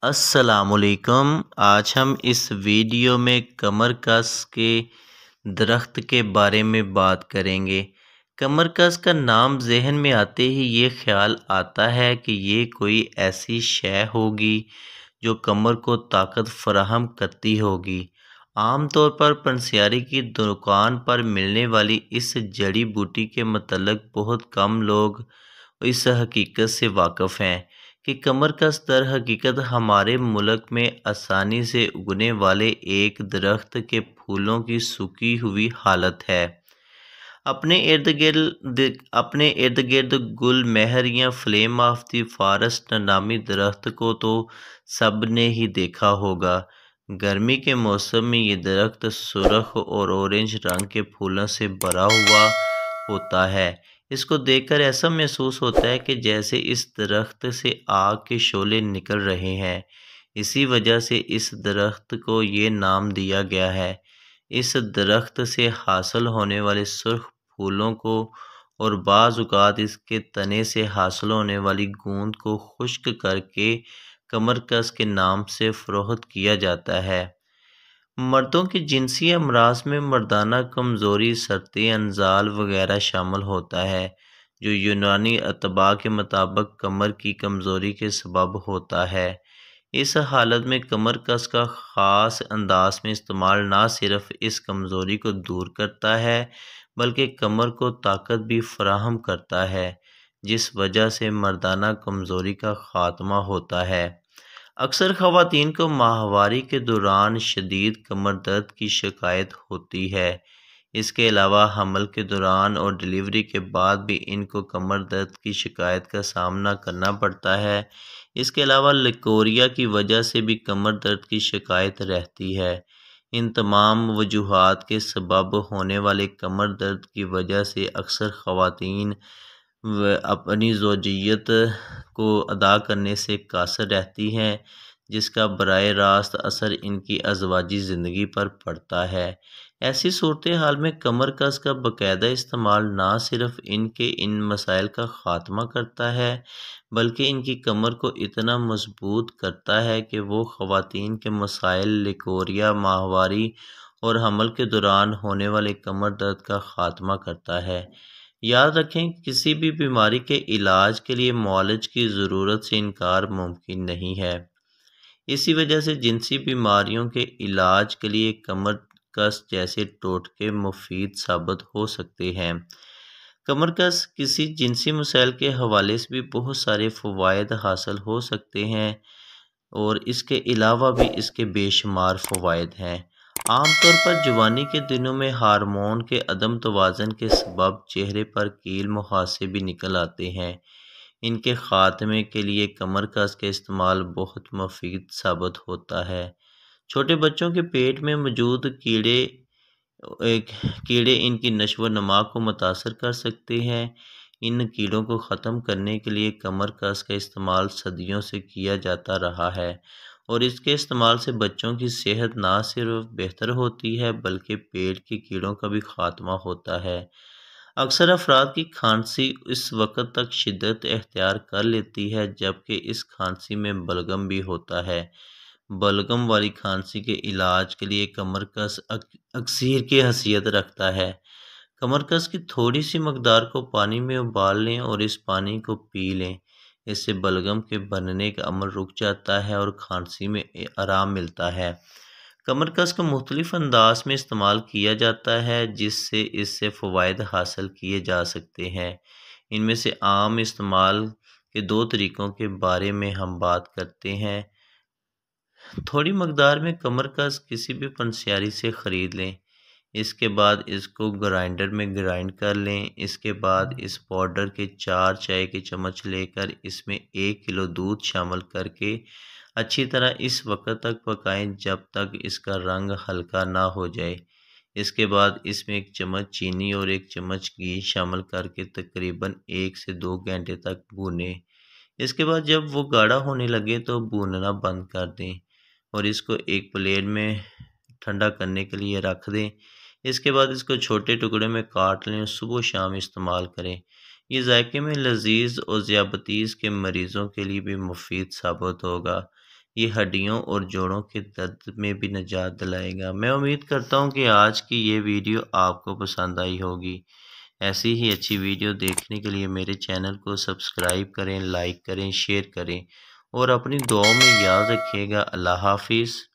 السلام علیکم۔ آج ہم اس ویڈیو میں کمر کس کے درخت کے بارے میں بات کریں گے۔ کمر کس کا نام ذہن میں آتے ہی یہ خیال آتا ہے کہ یہ کوئی ایسی شے ہوگی جو کمر کو طاقت فراہم کرتی ہوگی۔ عام طور پر پنسیاری کی دکان پر ملنے والی اس جڑی بوٹی کے متعلق بہت کم لوگ اس حقیقت سے واقف ہیں کہ کمر کس در حقیقت ہمارے ملک میں آسانی سے اگنے والے ایک درخت کے پھولوں کی سوکھی ہوئی حالت ہے۔ اپنے ارد گرد گل مہر یا فلیم آف دی فارسٹ نامی درخت کو تو سب نے ہی دیکھا ہوگا۔ گرمی کے موسم میں یہ درخت سرخ اور اورنج رنگ کے پھولوں سے بھرا ہوا ہوتا ہے۔ اس کو دیکھ کر ایسا محسوس ہوتا ہے کہ جیسے اس درخت سے آگ کے شعلے نکل رہے ہیں۔ اسی وجہ سے اس درخت کو یہ نام دیا گیا ہے۔ اس درخت سے حاصل ہونے والے سرخ پھولوں کو اور بعض اوقات اس کے تنے سے حاصل ہونے والی گوند کو خشک کر کے کمر کس کے نام سے فروخت کیا جاتا ہے۔ مردوں کے جنسی امراض میں مردانہ کمزوری، سرطِ انزال وغیرہ شامل ہوتا ہے، جو یونانی اطباء کے مطابق کمر کی کمزوری کے سبب ہوتا ہے۔ اس حالت میں کمر کس کا خاص انداز میں استعمال نہ صرف اس کمزوری کو دور کرتا ہے بلکہ کمر کو طاقت بھی فراہم کرتا ہے، جس وجہ سے مردانہ کمزوری کا خاتمہ ہوتا ہے۔ اکثر خواتین کو ماہواری کے دوران شدید کمر درد کی شکایت ہوتی ہے۔ اس کے علاوہ حمل کے دوران اور ڈلیوری کے بعد بھی ان کو کمر درد کی شکایت کا سامنا کرنا پڑتا ہے۔ اس کے علاوہ لیکوریا کی وجہ سے بھی کمر درد کی شکایت رہتی ہے۔ ان تمام وجوہات کے سبب ہونے والے کمر درد کی وجہ سے اکثر خواتین اپنی زوجیت کو ادا کرنے سے قاصر رہتی ہیں، جس کا براہ راست اثر ان کی ازواجی زندگی پر پڑتا ہے۔ ایسی صورتحال میں کمر کس کا باقاعدہ استعمال نہ صرف ان مسائل کا خاتمہ کرتا ہے بلکہ ان کی کمر کو اتنا مضبوط کرتا ہے کہ وہ خواتین کے مسائل، لیکوریا، ماہواری اور حمل کے دوران ہونے والے کمر درد کا خاتمہ کرتا ہے۔ یاد رکھیں کہ کسی بھی بیماری کے علاج کے لیے معالج کی ضرورت سے انکار ممکن نہیں ہے۔ اسی وجہ سے جنسی بیماریوں کے علاج کے لیے کمر کس جیسے ٹوٹکے مفید ثابت ہو سکتے ہیں۔ کمر کس کسی جنسی مسائل کے حوالے سے بھی بہت سارے فوائد حاصل ہو سکتے ہیں اور اس کے علاوہ بھی اس کے بے شمار فوائد ہیں۔ عام طور پر جوانی کے دنوں میں ہارمون کے عدم توازن کے سبب چہرے پر کیل مہاسے بھی نکل آتے ہیں۔ ان کے خاتمے کے لیے کمر کس کا استعمال بہت مفید ثابت ہوتا ہے۔ چھوٹے بچوں کے پیٹ میں موجود کیڑے ان کی نشو و نما کو متاثر کر سکتے ہیں۔ ان کیڑوں کو ختم کرنے کے لیے کمر کس کا استعمال صدیوں سے کیا جاتا رہا ہے اور اس کے استعمال سے بچوں کی صحت نہ صرف بہتر ہوتی ہے بلکہ پیٹ کے کیڑوں کا بھی خاتمہ ہوتا ہے۔ اکثر افراد کی کھانسی اس وقت تک شدت اختیار کر لیتی ہے جبکہ اس کھانسی میں بلغم بھی ہوتا ہے۔ بلغم والی کھانسی کے علاج کے لیے کمر کس اکسیر کی حیثیت رکھتا ہے۔ کمر کس کی تھوڑی سی مقدار کو پانی میں ابال لیں اور اس پانی کو پی لیں۔ اس سے بلغم کے بننے کا عمل رک جاتا ہے اور کھانسی میں آرام ملتا ہے۔ کمر کس کو مختلف انداز میں استعمال کیا جاتا ہے جس سے اس سے فوائد حاصل کیے جا سکتے ہیں۔ ان میں سے عام استعمال کے 2 طریقوں کے بارے میں ہم بات کرتے ہیں۔ تھوڑی مقدار میں کمر کس کسی بھی پنسیاری سے خرید لیں۔ اس کے بعد اس کو گرائنڈر میں گرائنڈ کر لیں۔ اس کے بعد اس پاؤڈر کے 4 چائے کے چمچ لے کر اس میں 1 کلو دودھ شامل کر کے اچھی طرح اس وقت تک پکائیں جب تک اس کا رنگ ہلکا نہ ہو جائے۔ اس کے بعد اس میں 1 چمچ چینی اور 1 چمچ گھی شامل کر کے تقریباً 1 سے 2 گھنٹے تک بھونیں۔ اس کے بعد جب وہ گاڑھا ہونے لگے تو بھوننا بند کر دیں اور اس کو ایک پلیٹ میں ٹھنڈا کرنے کے لیے رکھ دیں۔ اس کے بعد اس کو چھوٹے ٹکڑے میں کاٹ لیں اور صبح و شام استعمال کریں۔ یہ ذائقے میں لذیذ اور ذیابیطس کے مریضوں کے لیے بھی مفید ثابت ہوگا۔ یہ ہڈیوں اور جوڑوں کے درد میں بھی نجات دلائے گا۔ میں امید کرتا ہوں کہ آج کی یہ ویڈیو آپ کو پسند آئی ہوگی۔ ایسی ہی اچھی ویڈیو دیکھنے کے لیے میرے چینل کو سبسکرائب کریں، لائک کریں، شیئر کریں اور اپنی دعاؤں میں یاد رکھیے گا۔ اللہ حافظ۔